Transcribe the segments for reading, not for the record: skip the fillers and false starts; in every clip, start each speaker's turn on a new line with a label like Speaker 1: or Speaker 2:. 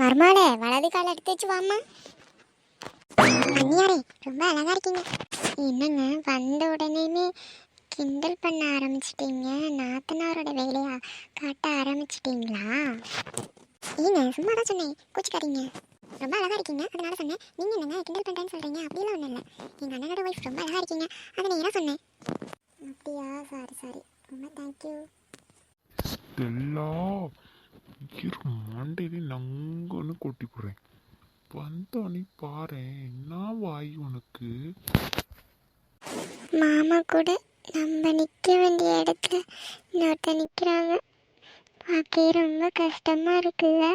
Speaker 1: மருமாளே வலது கால் எடுத்து வச்சு வாமா. அண்ணியாரே ரொம்ப அழகா இருக்கீங்க. என்னங்க வந்த உடனேமே கிண்டல் பண்ண ஆரம்பிச்சிட்டீங்க? நாத்தனாரோட வேலையா காட்ட ஆரம்பிச்சிட்டீங்களா? ஏங்க சும்மா தான் சொன்னேன், கூச்சிக்காதீங்க. ரொம்ப அழகா இருக்கீங்க அதனால சொன்னேன். நீங்க என்னங்க கிண்டல் பண்றேன்னு சொல்றீங்க? அப்படிலாம் ஒன்றும் இல்லை. எங்க அண்ணனோட ஒய்ஃப் ரொம்ப அழகா இருக்கீங்க, அதை நீங்க தான் சொன்னேன். அப்படியா? சாரி ரொம்ப தேங்க்யூ.
Speaker 2: ஸ்டெல்லா இரு, மண்டையிலே நங்கன்னு கொட்டி போடுறேன். வந்தோடனே பாரு, என்ன வாய் உனக்கு.
Speaker 1: மாமா கூட நம்ம நிற்க வேண்டிய இடத்துல இன்னொருத்த நிற்கிறாங்க. பார்க்கவே ரொம்ப கஷ்டமா இருக்குல்ல.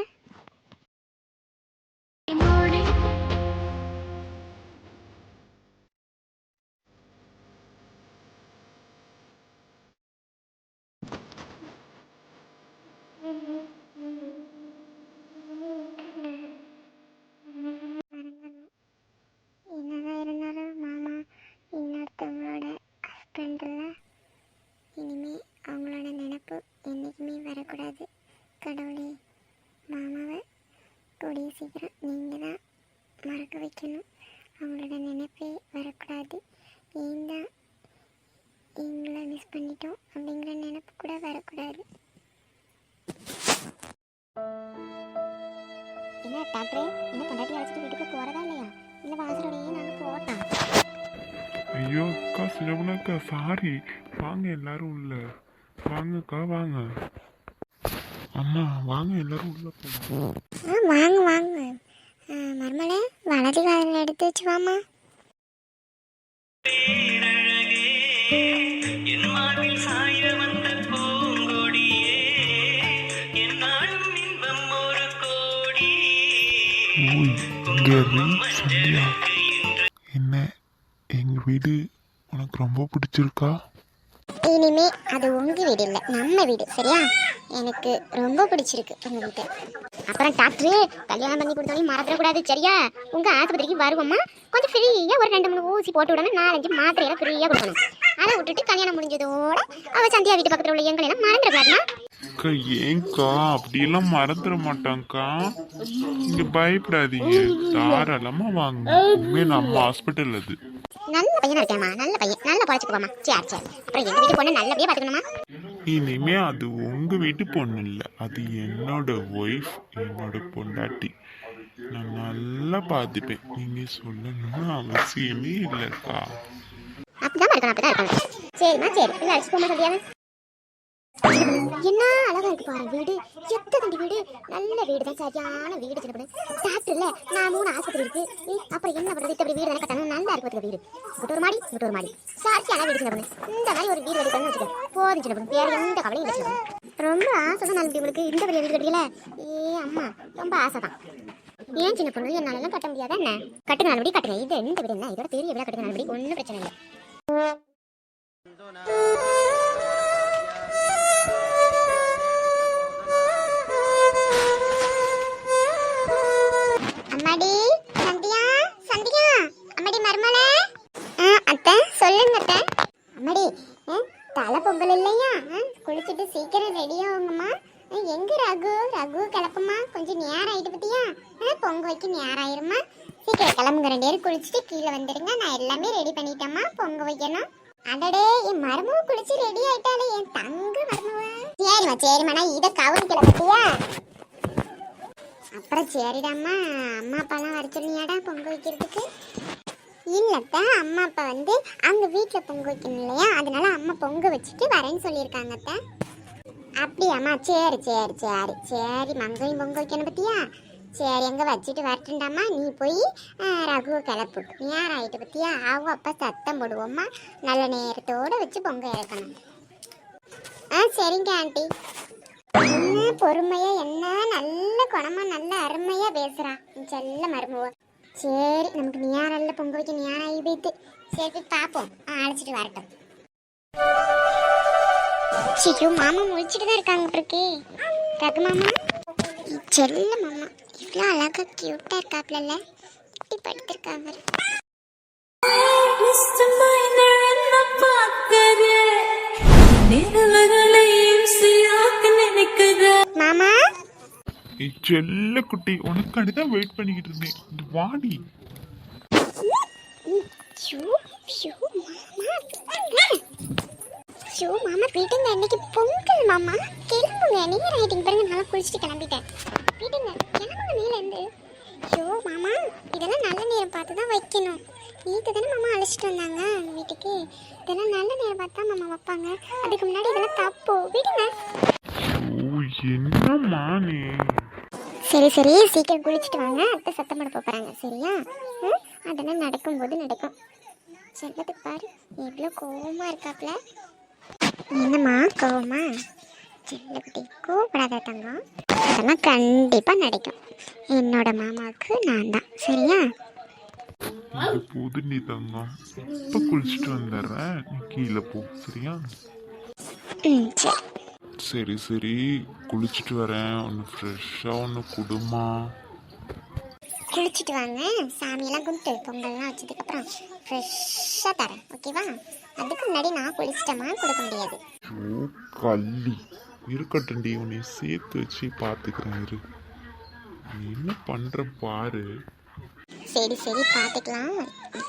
Speaker 1: என்னதான் இருந்தாலும் மாமா இன்னொருத்தவங்களோட ஹஸ்பண்டில் இனிமே அவங்களோட நினப்பு என்றைக்குமே வரக்கூடாது. கடவுளே, மாமாவை கூடிய சீக்கிரம் நீங்கள் தான் மறக்க வைக்கணும். அவங்களோட நினைப்பே வரக்கூடாது. ஏன் தான் எங்களை மிஸ் பண்ணிட்டோம் அப்படிங்கிற நினைப்பு கூட வரக்கூடாது. என்ன டாக்டரே, என்ன பொண்டாட்டி அழைச்சிட்டு வீட்டுக்கு போகிறதா இல்லையா? இல்லை வாசலோடையே நாங்கள் போட்டோம்.
Speaker 2: ஐயோ அக்கா, சிவனக்கா, சாரி. வாங்க எல்லாரும் உள்ள வாங்கக்கா, வாங்க. அம்மா வாங்க, எல்லாரும் உள்ள போகலாம்.
Speaker 1: வாங்க வாங்க. மருமலை வலது காலில் எடுத்து வச்சு வாமா.
Speaker 2: சந்தியா, என்ன எங்க வீடு உனக்கு ரொம்ப பிடிச்சிருக்கா?
Speaker 1: இனிமே அது உங்க வீடு இல்லை, நம்ம வீடு. சரியா? எனக்கு ரொம்ப பிடிச்சிருக்கு உங்க வீட்டை. அப்புறம் டாக்டரு கல்யாணம் பண்ணி கொடுத்தோன்னே மறந்துடக்கூடாது. சரியா? உங்க ஆஸ்பத்திரிக்கு வருவோம்மா, கொஞ்சம் ஃப்ரீயா ஒரு 2-3 ஊசி போட்டு விடணும், 4-5 மாத்திரையெல்லாம் ஃப்ரீயா கொடுக்கணும். அதை விட்டுட்டு கல்யாணம் முடிஞ்சதோட அவ சந்தியா வீட்டு பக்கத்தில் உள்ள எங்களெல்லாம் மறந்துடக்கூடாதுமா.
Speaker 2: அக்கா ஏங்கா அப்படியெல்லாம் மறந்துட மாட்டாங்கக்கா, நீங்க பயப்படாதீங்க, தாராளமா வாங்க. இனிமே நம்ம ஹாஸ்பிட்டல் அது.
Speaker 1: நல்ல பையனா இருக்கேம்மா, நல்ல பையன், நல்லா பழச்சுக்குவாமா. சரி சரி. அப்புறம் எங்க வீட்டு பொண்ணு நல்லபடியா பாத்துக்கணுமா.
Speaker 2: இனிமே அது உங்க வீட்டு பொண்ணு இல்ல, அது என்னோட ஒய்ஃப், என்னோட பொண்டாட்டி. நான் நல்லா பார்த்துப்பேன், நீங்க சொல்லணும்னு அவசியமே இல்லக்கா.
Speaker 1: அப்படிதான் இருக்கணும், அப்படிதான் இருக்கணும். சரிம்மா சரி, இல்லை அழைச்சி போமா சொல்லியாவே. என்ன அழகா இருக்கு பாரு வீடு. எத்தனை வீடு, நல்ல வீடு தான், சரியான வீடு. சின்ன பொண்ணு டாக்டர் இல்ல, நான் 3 ஆஸ்பத்திரி இருக்கு. அப்புறம் என்ன பண்றது, இப்படி வீடு தானே கட்டணும், நல்லா இருக்கு வீடு. இங்கிட்ட ஒரு மாடி சாட்சியான வீடு. சின்ன பொண்ணு இந்த மாதிரி ஒரு வீடு ரெடி பண்ணி வச்சுக்க போதும். சின்ன பொண்ணு வேற எந்த கவலையும் இல்லை. சின்ன பொண்ணு ரொம்ப ஆசை தான் நான் உங்களுக்கு இந்த பெரிய வீடு கட்டிக்கல. அம்மா ரொம்ப ஆசை தான். ஏன் சின்ன பொண்ணு, என்னாலலாம் கட்ட முடியாதா என்ன? கட்டுங்க, நல்லபடி கட்டுங்க. இது எந்த வீடு என்ன, இதோட பெரிய வீடா கட்டுங்க, நல்லபடி, ஒன்றும் பிரச்சனை இல்லை. அம்மாடி சந்தியா, சந்தியா, அம்மாடி மருமலை. அத்தை சொல்லுங்க அத்தை. அம்மாடி தலை பொங்கல் இல்லையா? குளிச்சுட்டு சீக்கிரம் ரெடி ஆகுங்கம்மா. எங்க ரகு கிளப்புமா, கொஞ்சம் நேரம் ஆயிட்டு பத்தியா? பொங்க வைக்க நேரம் ஆயிருமா, சீக்கிரம் கிளம்புங்க. 2 பேரும் குளிச்சுட்டு கீழே வந்துடுங்க, நான் எல்லாமே ரெடி பண்ணிட்டேம்மா, பொங்க வைக்கணும். அடடே, என் மருமக குளிச்சு ரெடி ஆயிட்டாலே, என் தங்க மருமவ. சரிம்மா நான் இதை கவனிக்கல பத்தியா? அப்புறம் சரிடாம்மா, அம்மா அப்பாலாம் வர சொன்னியாடா பொங்க வைக்கிறதுக்கு? இல்லத்தான், அம்மா அப்பா வந்து அங்கே வீட்டில் பொங்க வைக்கணும் இல்லையா, அதனால அம்மா பொங்க வச்சுட்டு வரேன்னு சொல்லியிருக்காங்கத்த. அப்படியாம்மா, சரி மங்கையும் பொங்க வைக்கணும் பத்தியா? சரி, எங்கே வச்சுட்டு வரட்டுண்டாம்மா, நீ போய் ரகுவை கிளப்பு, நேரம் ஆகிட்டு பத்தியா? அவ அப்பா சத்தம் போடுவோம்மா, நல்ல நேரத்தோடு வச்சு பொங்க இறக்கணும். சரிங்க ஆண்டி. என்ன பொறுமையா, என்ன நல்ல குணமா, நல்ல அருமையா பேசுறா செல்ல மருமவ. சரி, நமக்கு நேரம் பொங்க வைக்க நேரம் ஆகி போயிட்டு. சரி போய் பார்ப்போம், அழைச்சிட்டு வரட்டும். சீக்கிரம் மாமா முழிச்சிட்டு தான் இருக்காங்க. இருக்கே ரகு மாமா, செல்ல மாமா, இவ்வளோ அழகா கியூட்டா இருக்காப்ல, இப்படி படுத்திருக்காங்க. மாமா
Speaker 2: செல்ல குட்டி உனக்காண்டி தான் வெயிட் பண்ணிக்கிட்டு இருந்தேன். இந்த வாடி.
Speaker 1: ஷூ ஷூ மாமா வீட்டுங்க, இன்னைக்கு பொங்கல் மாமா. கிளம்புங்க, நேரம் ஆயிட்டிங்க பாருங்க. நல்லா குளிச்சுட்டு கிளம்பிட்டேன். வீட்டுங்க கிளம்புங்க மேலேருந்து. ஷோ மாமா, இதெல்லாம் நல்ல நேரம் பார்த்து தான் வைக்கணும். வீட்டு தானே மாமா அழைச்சிட்டு வந்தாங்க வீட்டுக்கு. இதெல்லாம் நல்ல நேரம் பார்த்தா மாமா வைப்பாங்க. அதுக்கு முன்னாடி இதெல்லாம் தப்பு. வீட்டுங்க.
Speaker 2: என்னம்மா நீ?
Speaker 1: சரி சரி, சீக்கிரம் குளிச்சுட்டு வாங்க. அத்தை சத்தம் போட போகிறாங்க, சரியா? அதெல்லாம் நடக்கும்போது நடக்கும். செல்லத்துக்கு பாரு எவ்வளோ கோவமா இருக்காப்ல. என்னம்மா கோவமா? செல்லக்குட்டி கோவப்படாத தங்கம். அதெல்லாம் கண்டிப்பாக நடக்கும். என்னோட மாமாவுக்கு நான் தான், சரியா?
Speaker 2: போது நீ தங்கம், இப்போ குளிச்சுட்டு வந்துடுறேன். நீ கீழே போ, சரியா?
Speaker 1: சரி.
Speaker 2: சரி சரி, குளிச்சுட்டு வரேன். ஒன்று ஃப்ரெஷ்ஷாக ஒன்று குடுமா.
Speaker 1: குளிச்சுட்டு வாங்க. சாமியெல்லாம் கும்பிட்டு பொங்கல்லாம் வச்சதுக்கப்புறம் ஃப்ரெஷ்ஷாக தரேன், ஓகேவா? அதுக்கு முன்னாடி நான் குளிச்சிட்டமா கொடுக்க முடியாது.
Speaker 2: ஓ கள்ளி இருக்கட்டும்டி, உன்னை சேர்த்து வச்சு பார்த்துக்கிறேன். இரு, நீ என்ன பண்ணுற பாரு.
Speaker 1: சரி சரி பார்த்துக்கலாம்.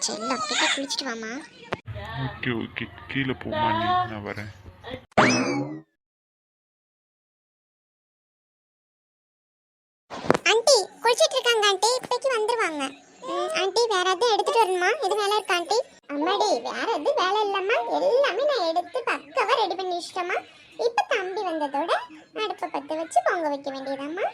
Speaker 1: செல்ல அப்படியே குளிச்சுட்டு வாமா.
Speaker 2: ஓகே ஓகே, கீழே போமா நீ, நான் வரேன்.
Speaker 1: ஆண்டி குளிச்சிட்டு இருக்காங்க ஆண்டி, இப்போக்கி வந்துருவாங்க. ஆண்டி வேற எதுவும் எடுத்துட்டு வரணுமா? எது வேலை இருக்கா ஆண்டி? அம்மாடி வேற எதுவும் வேலை இல்லம்மா, எல்லாமே நான் எடுத்து பக்காவா ரெடி பண்ணி வச்சிட்டேம்மா. இப்போ தம்பி வந்ததோட அடுப்பை பற்ற வச்சு பொங்க வைக்க வேண்டியதாம்மா.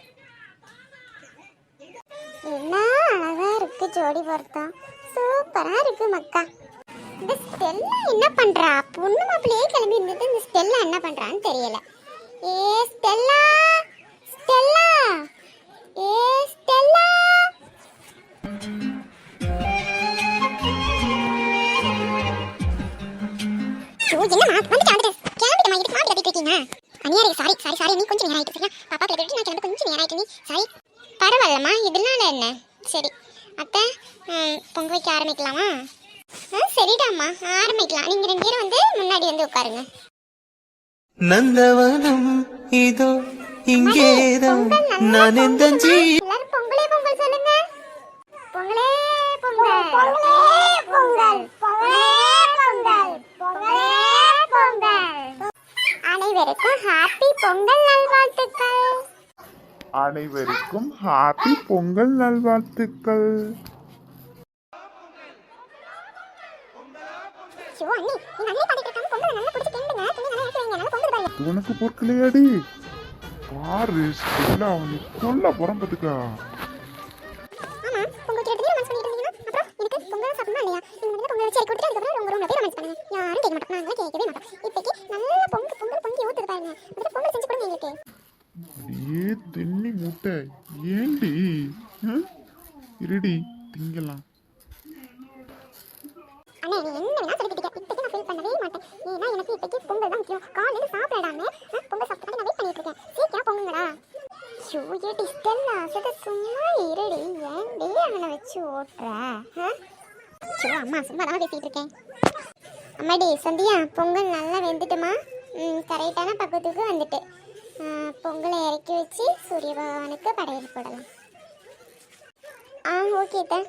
Speaker 1: என்ன அழகா இருக்கு ஜோடி பொருத்தம், சூப்பரா இருக்கு மக்கா. இந்த ஸ்டெல்லா என்ன பண்றா? பொண்ணு மாப்பிள்ளையே கிளம்பி இருந்தது, இந்த ஸ்டெல்லா என்ன பண்றான்னு தெரியல. ஏ ஸ்டெல்லா, ஸ்டெல்லா, ஏ ஸ்டெல்லா. என்னம்மா வந்துட்டு கிளம்பிட்டமா? இதுக்கு மாப்பிள்ளை கட்டிட்டு இருக்கீங்க? அனியாரி சாரி சாரி சாரி, நீ கொஞ்சம் நேரம் ஆயிட்டு, சரியா? பாப்பா கிளம்பிட்டு நான் கிளம்ப கொஞ்சம் நேரம் ஆயிட்டு. நீ சாரி. பரவாயில்லம்மா, இதனால என்ன? சரி அத்தை, பொங்க வைக்க ஆரம்பிக்கலாமா? சரிடாம்மா ஆரம்பிக்கலாம். நீங்க 2 பேரும் வந்து முன்னாடி வந்து உட்காருங்க.
Speaker 3: நந்தவனம் இதோ இங்கேதான் நான் எந்த
Speaker 1: எல்லாரும் பொங்கலே பொங்கல் சொல்லுங்க. பொங்கலே பொங்கல், பொங்கலே பொங்கல், பொங்கலே பொங்கல், பொங்கலே பொங்கல். அனைவருக்கும் ஹாப்பி பொங்கல் நல்வாழ்த்துக்கள்.
Speaker 2: அனைவருக்கும் ஹாப்பி பொங்கல் நல்வாழ்த்துக்கள். உனக்கு பொறுக்கலையாடி? பாரு ஸ்டெல்லா, அவனை சொல்ல புறம்பதுக்கா.
Speaker 1: ஆமா, பொங்கல் கேட்டதே ரொமான்ஸ் பண்ணிட்டு இருந்தீங்கன்னா அப்புறம் எனக்கு பொங்கல் சாப்பிடணும் இல்லையா? நீங்க வந்து பொங்கல் வச்சு கொடுத்து அதுக்கப்புறம் உங்க ரூம்ல போய் ரொமான்ஸ் பண்ணுங்க. யாரும் கேட்க மாட்டோம், நாங்களே கேட்கவே மாட்டோம். இப்போக்கி நல்லா பொங்கல் பொங்கி ஊத்துது பாருங்க. அதுக்கு பொங்கல் செஞ்சு கொடுங்க எங்களுக்கு.
Speaker 2: ஏ தென்னி முட்டை, ஏண்டி? இருடி திங்கலாம்.
Speaker 1: அண்ணே நீ என்ன வேணா சொல்லிக்கிட்டீங்க, இப்போக்கி நான் ஃபீல் பண்ணவே மாட்டேன். ஏன்னா எனக்கு இப்போக்கி பொங்கல் தான் முக்கியம். காலையில் சாப்பிடாம பொங்கல் சாப்பிட்டு நான் வெயிட் பண்ணிட்டு இருக்கேன். சீக்கிரம் பொங்குங்கடா. ஷூ ஏடி ஸ்டெல்லா, சத சும்மா இருடி. ஏன்டி அவனை வச்சு ஓட்டுற? ஷூ அம்மா சும்மா தான் பேசிட்டு இருக்கேன். அம்மாடி சந்தியா, பொங்கல் நல்லா வெந்துட்டுமா? கரெக்டான பக்கத்துக்கு வந்துட்டு பொங்கலை இறக்கி வச்சு சூரிய பகவானுக்கு படையல் போடலாம். ஓகே தான்.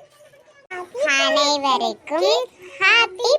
Speaker 1: அனைவருக்கும் ஹாப்பி